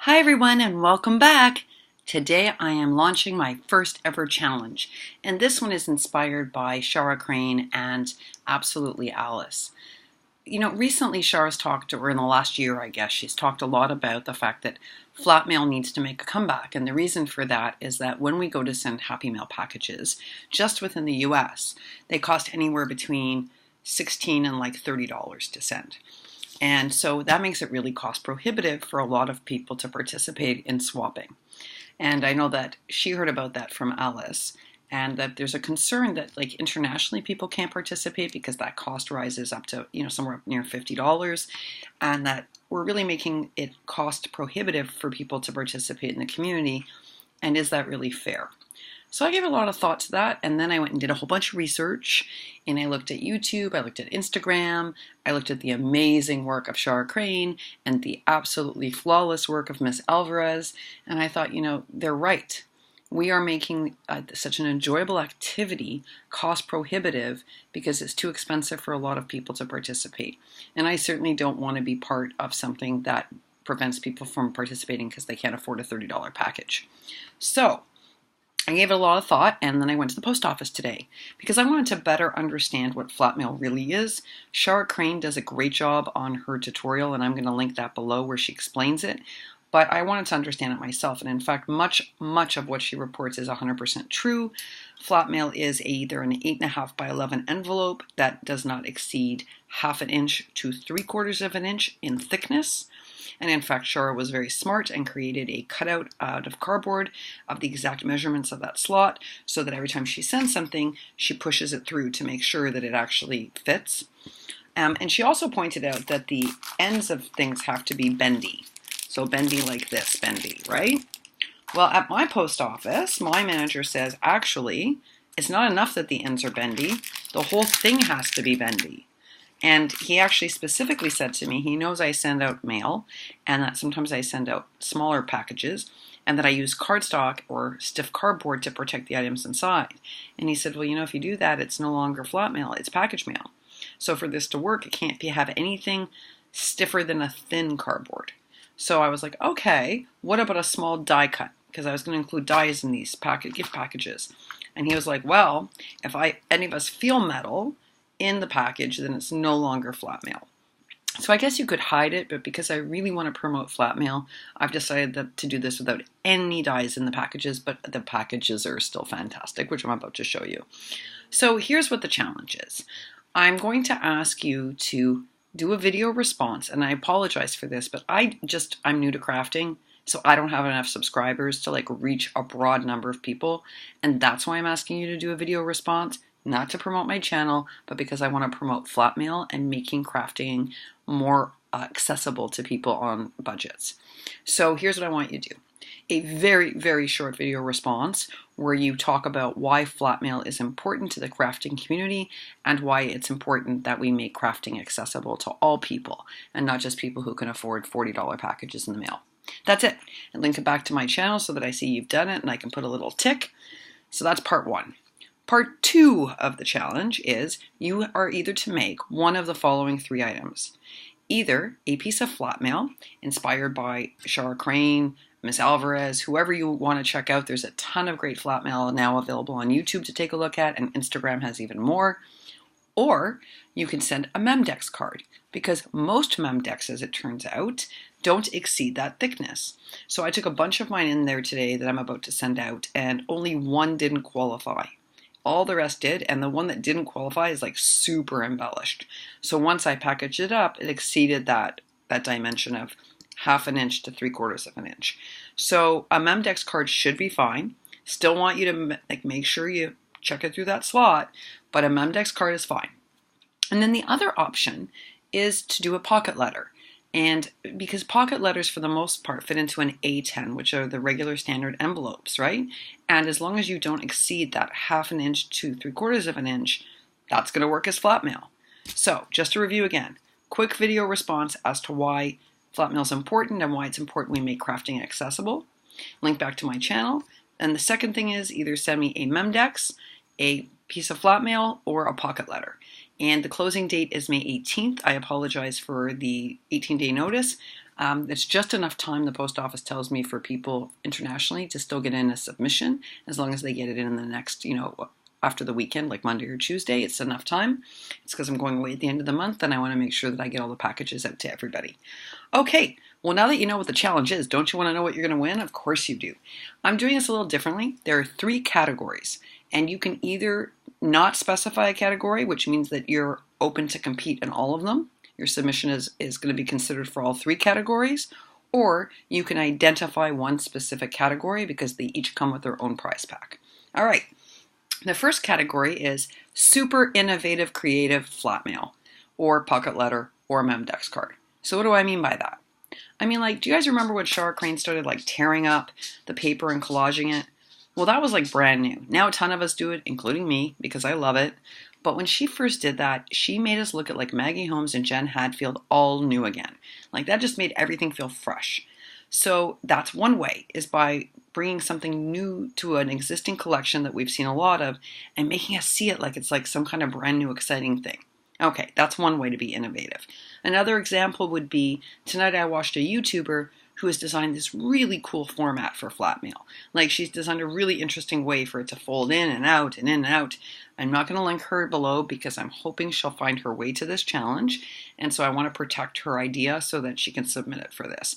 Hi everyone and welcome back. Today I am launching my first ever challenge, and this one is inspired by Shara Crane and absolutely Alice. Recently Shara's talked, or in the last year I guess, she's talked a lot about the fact that Flatmail needs to make a comeback, and the reason for that is that when we go to send Happy Mail packages, just within the US, they cost anywhere between $16 and like $30 to send. And so that makes it really cost prohibitive for a lot of people to participate in swapping. And I know that she heard about that from Alice, and that there's a concern that like internationally people can't participate because that cost rises up to, somewhere up near $50, and that we're really making it cost prohibitive for people to participate in the community. And is that really fair? So I gave a lot of thought to that, and then I went and did a whole bunch of research, and I looked at YouTube, I looked at Instagram, I looked at the amazing work of Shara Crane and the absolutely flawless work of Miss Alvarez, and I thought, they're right. We are making such an enjoyable activity cost prohibitive because it's too expensive for a lot of people to participate. And I certainly don't want to be part of something that prevents people from participating because they can't afford a $30 package. So I gave it a lot of thought, and then I went to the post office today because I wanted to better understand what Flatmail really is. Shara Crane does a great job on her tutorial, and I'm going to link that below where she explains it. But I wanted to understand it myself, and in fact, much of what she reports is 100% true. Flatmail is either an 8.5 by 11 envelope that does not exceed 1/2 inch to 3/4 of an inch in thickness. And in fact, Shara was very smart and created a cutout out of cardboard of the exact measurements of that slot so that every time she sends something, she pushes it through to make sure that it actually fits. And she also pointed out that the ends of things have to be bendy. So bendy like this, bendy, right? Well, at my post office, my manager says, actually, it's not enough that the ends are bendy. The whole thing has to be bendy. And he actually specifically said to me, he knows I send out mail and that sometimes I send out smaller packages and that I use cardstock or stiff cardboard to protect the items inside. And he said, well, if you do that, it's no longer flat mail, it's package mail. So for this to work, it can't have anything stiffer than a thin cardboard. So I was like, okay, what about a small die cut? Because I was going to include dies in these gift packages. And he was like, well, if any of us feel metal in the package, then it's no longer flat mail. So I guess you could hide it, but because I really want to promote flat mail, I've decided to do this without any dies in the packages, but the packages are still fantastic, which I'm about to show you. So here's what the challenge is. I'm going to ask you to do a video response, and I apologize for this, but I'm new to crafting, so I don't have enough subscribers to reach a broad number of people, and that's why I'm asking you to do a video response. Not to promote my channel, but because I want to promote Flatmail and making crafting more accessible to people on budgets. So here's what I want you to do. A very, very short video response where you talk about why Flatmail is important to the crafting community and why it's important that we make crafting accessible to all people and not just people who can afford $40 packages in the mail. That's it. And link it back to my channel so that I see you've done it and I can put a little tick. So that's part 1. Part 2 of the challenge is you are either to make one of the following 3 items. Either a piece of flat mail inspired by Shara Crane, Miss Alvarez, whoever you want to check out. There's a ton of great flat mail now available on YouTube to take a look at, and Instagram has even more. Or you can send a memdex card, because most memdex, as it turns out, don't exceed that thickness. So I took a bunch of mine in there today that I'm about to send out, and only one didn't qualify. All the rest did, and the one that didn't qualify is super embellished. So once I packaged it up, it exceeded that dimension of 1/2 inch to 3/4 of an inch. So a memdex card should be fine. Still want you to make sure you check it through that slot, but a memdex card is fine. And then the other option is to do a pocket letter. And because pocket letters for the most part fit into an A10, which are the regular standard envelopes, right? And as long as you don't exceed that 1/2 inch to 3/4 of an inch, that's going to work as flat mail. So just to review again, quick video response as to why flat mail is important and why it's important we make crafting accessible. Link back to my channel. And the second thing is either send me a memdex, a piece of flat mail, or a pocket letter. And the closing date is May 18th. I apologize for the 18-day notice. It's just enough time, the post office tells me, for people internationally to still get in a submission, as long as they get it in the next, after the weekend, like Monday or Tuesday. It's enough time. It's because I'm going away at the end of the month and I want to make sure that I get all the packages out to everybody. Okay, well, now that you know what the challenge is, don't you want to know what you're going to win? Of course you do. I'm doing this a little differently. There are 3 categories, and you can either not specify a category, which means that you're open to compete in all of them. Your submission is going to be considered for all 3 categories, or you can identify one specific category because they each come with their own prize pack. All right. The first category is super innovative, creative flatmail, or pocket letter, or memdex card. So what do I mean by that? I mean, do you guys remember when Shara Crane started tearing up the paper and collaging it? Well, that was brand new. Now a ton of us do it, including me, because I love it. But when she first did that, she made us look at Maggie Holmes and Jen Hadfield all new again. That just made everything feel fresh. So that's one way, is by bringing something new to an existing collection that we've seen a lot of and making us see it like it's some kind of brand new exciting thing. Okay, that's one way to be innovative. Another example would be, tonight I watched a YouTuber who has designed this really cool format for Flatmail. She's designed a really interesting way for it to fold in and out and in and out. I'm not going to link her below because I'm hoping she'll find her way to this challenge. And so I want to protect her idea so that she can submit it for this.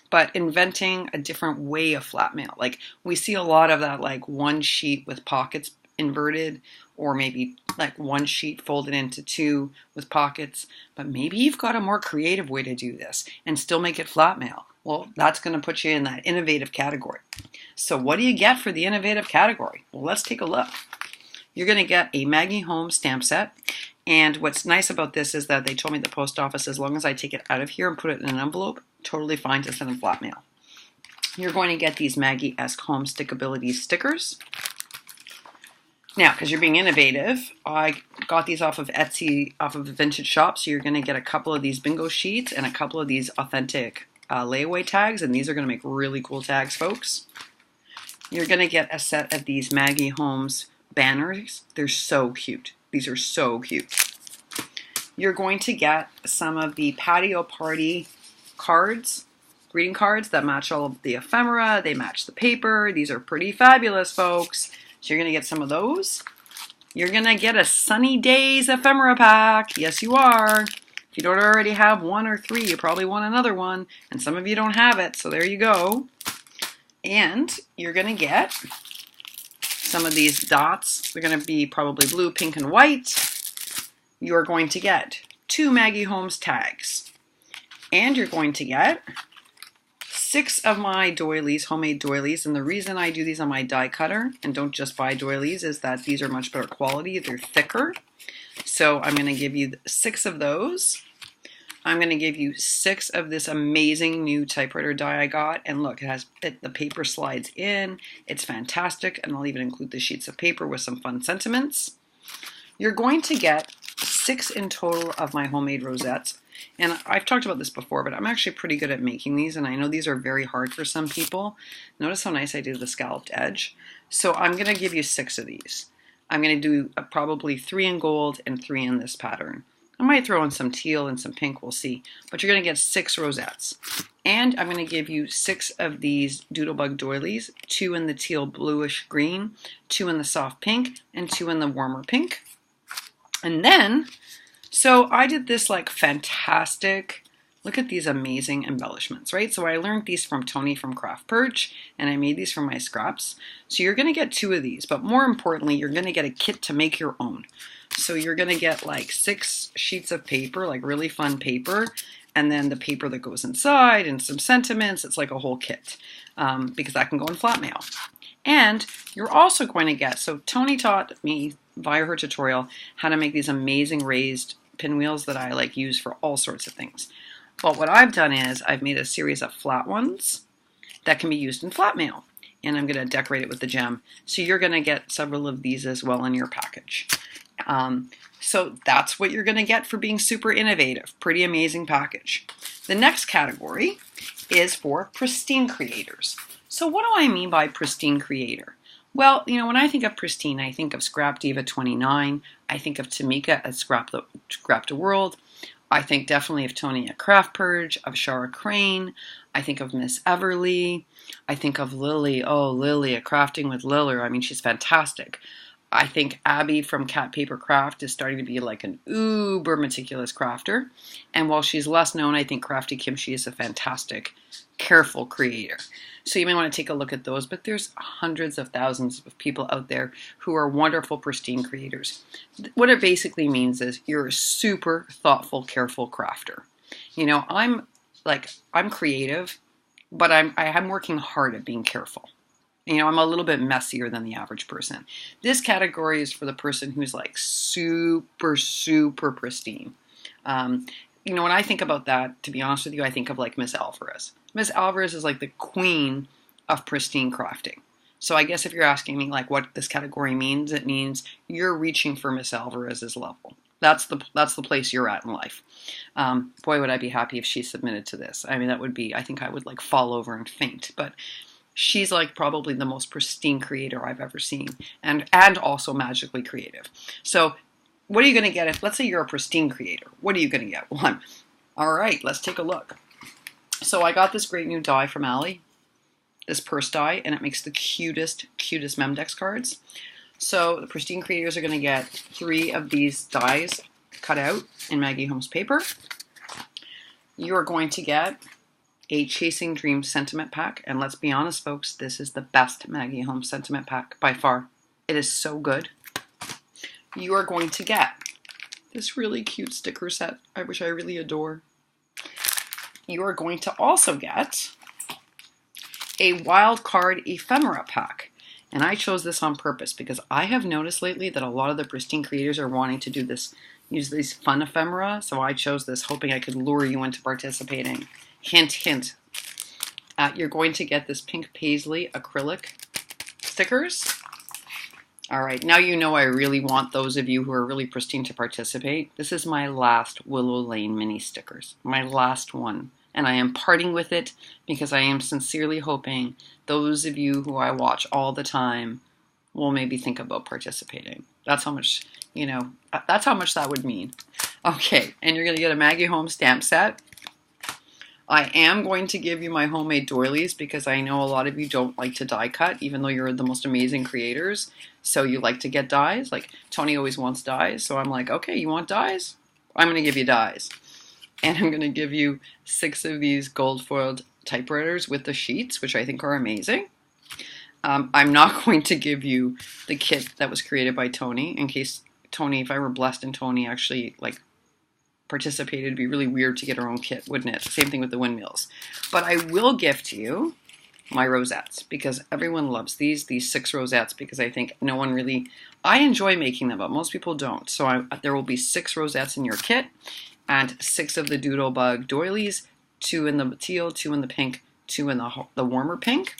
But inventing a different way of Flatmail. We see a lot of that, one sheet with pockets inverted, or maybe one sheet folded into 2 with pockets. But maybe you've got a more creative way to do this and still make it Flatmail. Well, that's going to put you in that innovative category. So what do you get for the innovative category? Well, let's take a look. You're going to get a Maggie Holmes stamp set. And what's nice about this is that they told me at the post office, as long as I take it out of here and put it in an envelope, totally fine to send in Flatmail. You're going to get these Maggie S. Holmes Stickability stickers. Now, because you're being innovative, I got these off of Etsy, off of a vintage shop. So you're going to get a couple of these bingo sheets and a couple of these authentic layaway tags, and these are going to make really cool tags, folks. You're going to get a set of these Maggie Holmes banners. They're so cute. These are so cute. You're going to get some of the patio party cards, greeting cards that match all of the ephemera. They match the paper. These are pretty fabulous, folks. So you're going to get some of those. You're going to get a Sunny Days ephemera pack. Yes, you are. If you don't already have 1 or 3, you probably want another one. And some of you don't have it, so there you go. And you're going to get some of these dots. They're going to be probably blue, pink, and white. You're going to get 2 Maggie Holmes tags. And you're going to get 6 of my doilies, homemade doilies. And the reason I do these on my die cutter and don't just buy doilies is that these are much better quality. They're thicker. So I'm going to give you 6 of those. I'm going to give you 6 of this amazing new typewriter die I got. And look, the paper slides in. It's fantastic. And I'll even include the sheets of paper with some fun sentiments. You're going to get 6 in total of my homemade rosettes. And I've talked about this before, but I'm actually pretty good at making these. And I know these are very hard for some people. Notice how nice I did the scalloped edge. So I'm going to give you 6 of these. I'm going to do probably 3 in gold and 3 in this pattern. I might throw in some teal and some pink, we'll see. But you're going to get 6 rosettes. And I'm going to give you 6 of these Doodlebug doilies, 2 in the teal bluish green, 2 in the soft pink, and 2 in the warmer pink. And then, so I did this fantastic, look at these amazing embellishments, right? So I learned these from Tony from Craft Perch, and I made these from my scraps. So you're going to get 2 of these, but more importantly, you're going to get a kit to make your own. So you're going to get 6 sheets of paper, really fun paper, and then the paper that goes inside and some sentiments. It's like a whole kit because that can go in Flatmail. And you're also going to get, so Tony taught me via her tutorial how to make these amazing raised pinwheels that I use for all sorts of things. But what I've done is I've made a series of flat ones that can be used in Flatmail. And I'm going to decorate it with the gem. So you're going to get several of these as well in your package. So that's what you're going to get for being super innovative. Pretty amazing package. The next category is for pristine creators. So what do I mean by pristine creator? Well, when I think of pristine, I think of Scrap Diva 29. I think of Tamika at Scrap the World. I think definitely of Tony at Craft Purge, of Shara Crane. I think of Miss Everly. I think of Lily. Oh, Lily at Crafting with Liller. I mean, she's fantastic. I think Abby from Cat Paper Craft is starting to be like an uber meticulous crafter. And while she's less known, I think Crafty Kimchi is a fantastic, careful creator. So you may want to take a look at those, but there's hundreds of thousands of people out there who are wonderful, pristine creators. What it basically means is you're a super thoughtful, careful crafter. You know, I'm creative, but I'm working hard at being careful. You know, I'm a little bit messier than the average person. This category is for the person who's like super, super pristine. You know, when I think about that, to be honest with you, I think of like Miss Alvarez. Miss Alvarez is like the queen of pristine crafting. So I guess if you're asking me like what this category means, it means you're reaching for Miss Alvarez's level. That's the place you're at in life. Boy, would I be happy if she submitted to this. I mean, that would be, I think I would like fall over and faint. But she's like probably the most pristine creator I've ever seen, and also magically creative. So what are you going to get if, let's say you're a pristine creator, what are you going to get? One. All right, let's take a look. So I got this great new die from Allie, this purse die, and it makes the cutest memdex cards. So the pristine creators are going to get 3 of these dies cut out in Maggie Holmes paper. You are going to get a Chasing Dreams sentiment pack, and let's be honest, folks, this is the best Maggie Holmes sentiment pack by far. It is so good. You are going to get this really cute sticker set, which I really adore. You are going to also get a wild card ephemera pack. And I chose this on purpose because I have noticed lately that a lot of the pristine creators are wanting to do this, use these fun ephemera. So I chose this hoping I could lure you into participating. Hint, hint. You're going to get this pink paisley acrylic stickers. All right, now you know I really want those of you who are really pristine to participate. This is my last Willow Lane mini stickers, my last one. And I am parting with it because I am sincerely hoping those of you who I watch all the time will maybe think about participating. That's how much, you know, that's how much that would mean. Okay, and you're going to get a Maggie Holmes stamp set. I am going to give you my homemade doilies because I know a lot of you don't like to die cut, even though you're the most amazing creators. So you like to get dies. Like Tony always wants dies. So I'm like, okay, you want dies? I'm going to give you dies. And I'm going to give you 6 of these gold foiled typewriters with the sheets, which I think are amazing. I'm not going to give you the kit that was created by Tony, in case Tony, if I were blessed and Tony actually like participated, it'd be really weird to get her own kit, wouldn't it? Same thing with the windmills. But I will gift you my rosettes because everyone loves these 6 rosettes because I think no one really, I enjoy making them, but most people don't. So there will be 6 rosettes in your kit and 6 of the Doodlebug doilies, 2 in the teal, 2 in the pink, 2 in the warmer pink.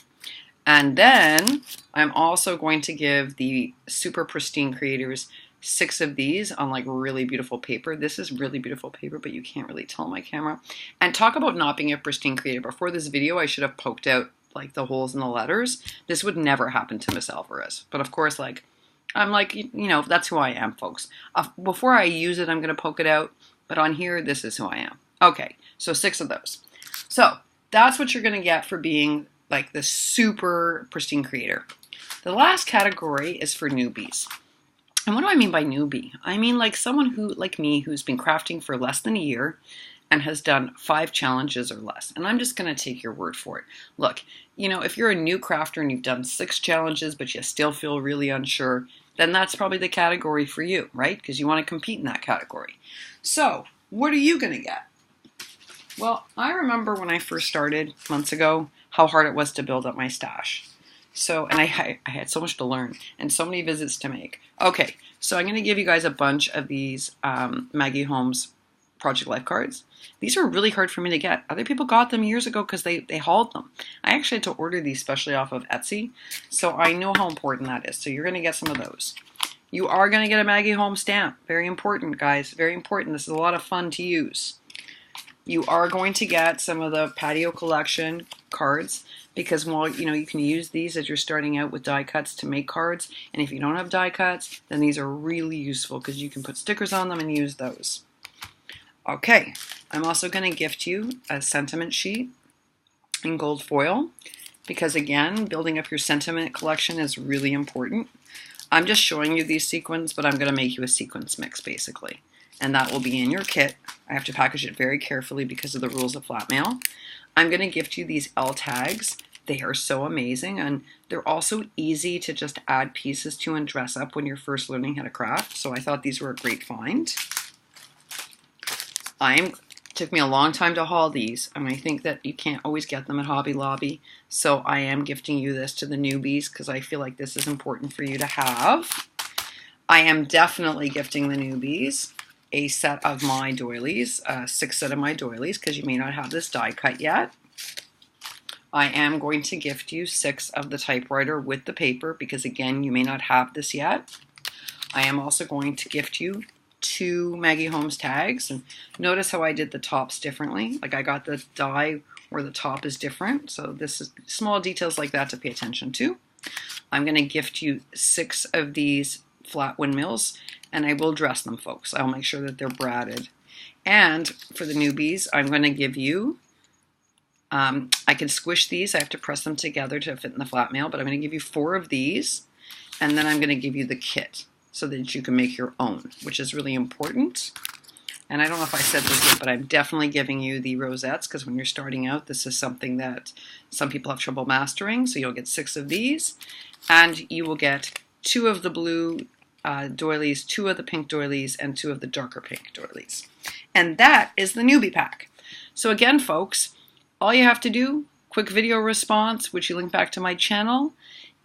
And then I'm also going to give the super pristine creators 6 of these on like really beautiful paper. This is really beautiful paper, but you can't really tell my camera. And talk about not being a pristine creator. Before this video, I should have poked out like the holes in the letters. This would never happen to Miss Alvarez. But of course, like, I'm like, you know, that's who I am, folks. Before I use it, I'm going to poke it out. But on here, this is who I am. Okay, so 6 of those. So that's what you're going to get for being like the super pristine creator. The last category is for newbies. And what do I mean by newbie? I mean like someone who, like me, who's been crafting for less than a year and has done 5 challenges or less. And I'm just going to take your word for it. Look, you know, if you're a new crafter and you've done 6 challenges, but you still feel really unsure, then that's probably the category for you, right? Because you want to compete in that category. So what are you going to get? Well, I remember when I first started months ago, how hard it was to build up my stash. So, and I had so much to learn and so many visits to make. Okay, so I'm going to give you guys a bunch of these Maggie Holmes Project Life cards. These are really hard for me to get. Other people got them years ago because they hauled them. I actually had to order these specially off of Etsy, so I know how important that is. So you're going to get some of those. You are going to get a Maggie Holmes stamp. Very important, guys. Very important. This is a lot of fun to use. You are going to get some of the Patio Collection cards because, well, you know, you can use these as you're starting out with die cuts to make cards. And if you don't have die cuts, then these are really useful because you can put stickers on them and use those. Okay, I'm also going to gift you a sentiment sheet in gold foil because, again, building up your sentiment collection is really important. I'm just showing you these sequins, but I'm going to make you a sequence mix basically, and that will be in your kit. I have to package it very carefully because of the rules of Flatmail. I'm going to gift you these L tags. They are so amazing, and they're also easy to just add pieces to and dress up when you're first learning how to craft, so I thought these were a great find. Took me a long time to haul these, and I think that you can't always get them at Hobby Lobby, so I am gifting you this to the newbies because I feel like this is important for you to have. I am definitely gifting the newbies a set of my doilies, 6 set of my doilies, because you may not have this die cut yet. I am going to gift you 6 of the typewriter with the paper because, again, you may not have this yet. I am also going to gift you 2 Maggie Holmes tags, and notice how I did the tops differently. Like I got the die where the top is different, so this is small details like that to pay attention to. I'm going to gift you 6 of these flat windmills, and I will dress them, folks. I'll make sure that they're braided. And for the newbies, I'm going to give you, I can squish these. I have to press them together to fit in the Flatmail, but I'm going to give you 4 of these, and then I'm going to give you the kit so that you can make your own, which is really important. And I don't know if I said this yet, but I'm definitely giving you the rosettes because when you're starting out, this is something that some people have trouble mastering. So you'll get 6 of these, and you will get 2 of the blue doilies, 2 of the pink doilies, and 2 of the darker pink doilies. And that is the newbie pack. So again, folks, all you have to do, quick video response, which you link back to my channel,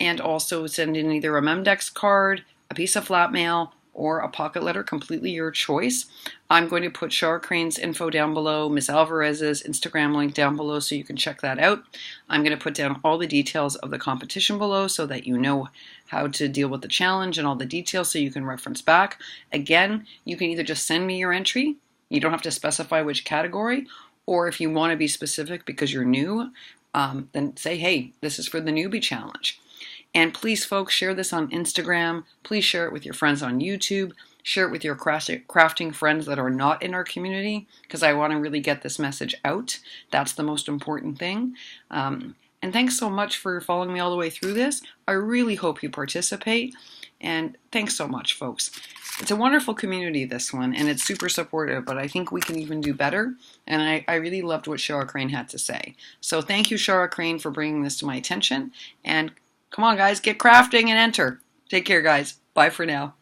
and also send in either a memdex card, a piece of Flatmail, or a pocket letter, completely your choice. I'm going to put Shara Crane's info down below, Miss Alvarez's Instagram link down below so you can check that out. I'm going to put down all the details of the competition below so that you know how to deal with the challenge and all the details so you can reference back. Again, you can either just send me your entry, you don't have to specify which category, or if you want to be specific because you're new, then say, hey, this is for the newbie challenge. And please, folks, share this on Instagram. Please share it with your friends on YouTube. Share it with your crafting friends that are not in our community because I want to really get this message out. That's the most important thing. And thanks so much for following me all the way through this. I really hope you participate. And thanks so much, folks. It's a wonderful community, this one, and it's super supportive, but I think we can even do better. And I really loved what Shara Crane had to say. So thank you, Shara Crane, for bringing this to my attention. And come on, guys, get crafting and enter. Take care, guys. Bye for now.